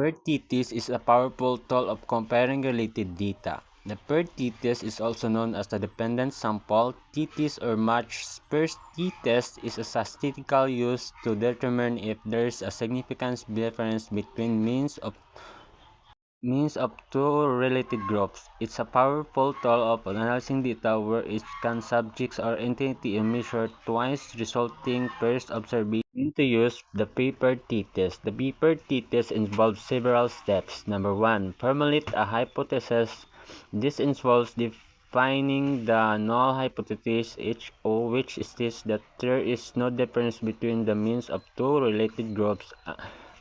Paired t-test is a powerful tool of comparing related data. The paired t-test is also known as the dependent sample t-test or matched pairs t-test is a statistical used to determine if there is a significant difference between means of two related groups. It's a powerful tool of analyzing data where each can subjects or entity is measured twice, resulting pairs observation. To use the paired t-test. The paired t-test involves several steps. Number one, formulate a hypothesis. This involves defining the null hypothesis HO, which states that there is no difference between the means of two related groups,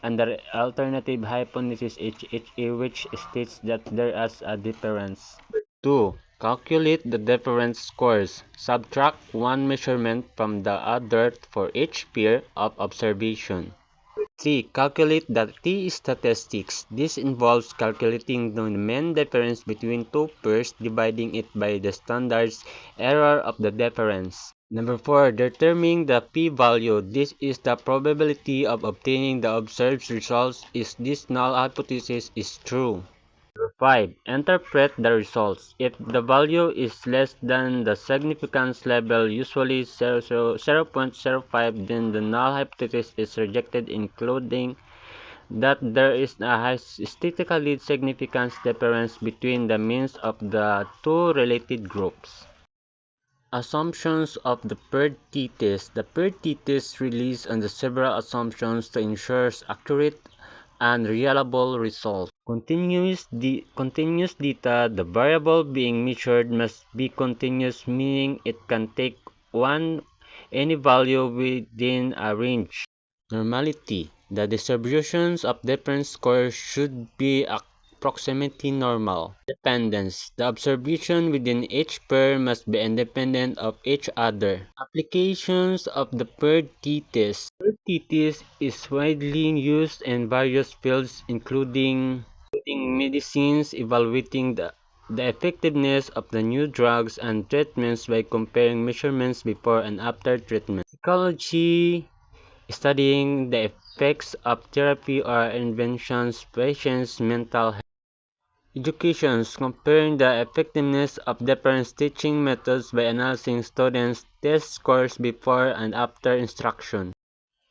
and the alternative hypothesis HHA, which states that there is a difference. 2. Calculate the difference scores. Subtract one measurement from the other for each pair of observation. 3. Calculate the t-statistics. This involves calculating the mean difference between two pairs, dividing it by the standard error of the difference. Number 4. Determining the p-value. This is the probability of obtaining the observed results if this null hypothesis is true. 5. Interpret the results. If the value is less than the significance level, usually 0.05, then the null hypothesis is rejected, including that there is a statistically significant difference between the means of the two related groups. Assumptions of the paired t-test. The paired t-test relies on the several assumptions to ensure accurate and reliable results. Continuous data. The variable being measured must be continuous, meaning it can take any value within a range. Normality. The distributions of different scores should be approximately normal. Dependence. The observation within each pair must be independent of each other. Applications of the paired t-test. Paired t-test is widely used in various fields, including medicines, evaluating the effectiveness of the new drugs and treatments by comparing measurements before and after treatment. Psychology, studying the effects of therapy or interventions, patients' mental health. Education, comparing the effectiveness of different teaching methods by analyzing students' test scores before and after instruction.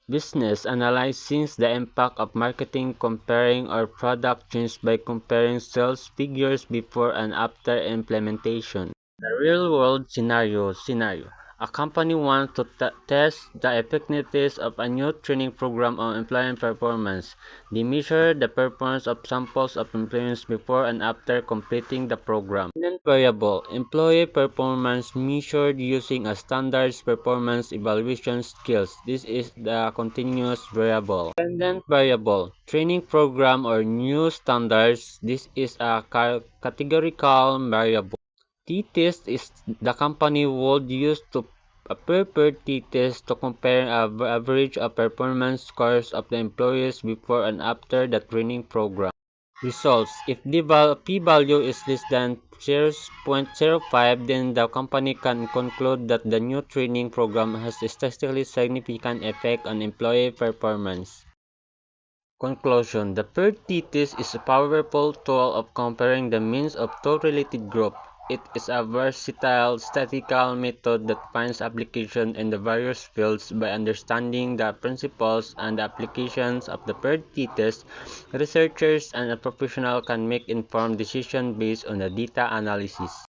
Business, analyzing the impact of marketing, comparing or product change by comparing sales figures before and after implementation. The real-world scenario. A company wants to test the effectiveness of a new training program on employee performance. They measure the performance of samples of employees before and after completing the program. Dependent variable. Employee performance measured using a standard performance evaluation scales. This is the continuous variable. Dependent variable. Training program or new standards. This is a categorical variable. T-test is the company would use to a paired t-test to compare an average of performance scores of the employees before and after the training program. Results. If the p-value is less than 0.05, then the company can conclude that the new training program has a statistically significant effect on employee performance. Conclusion. The paired t-test is a powerful tool of comparing the means of two related groups. It is a versatile statistical method that finds application in the various fields. By understanding the principles and the applications of the paired t-test, researchers and professionals can make informed decisions based on the data analysis.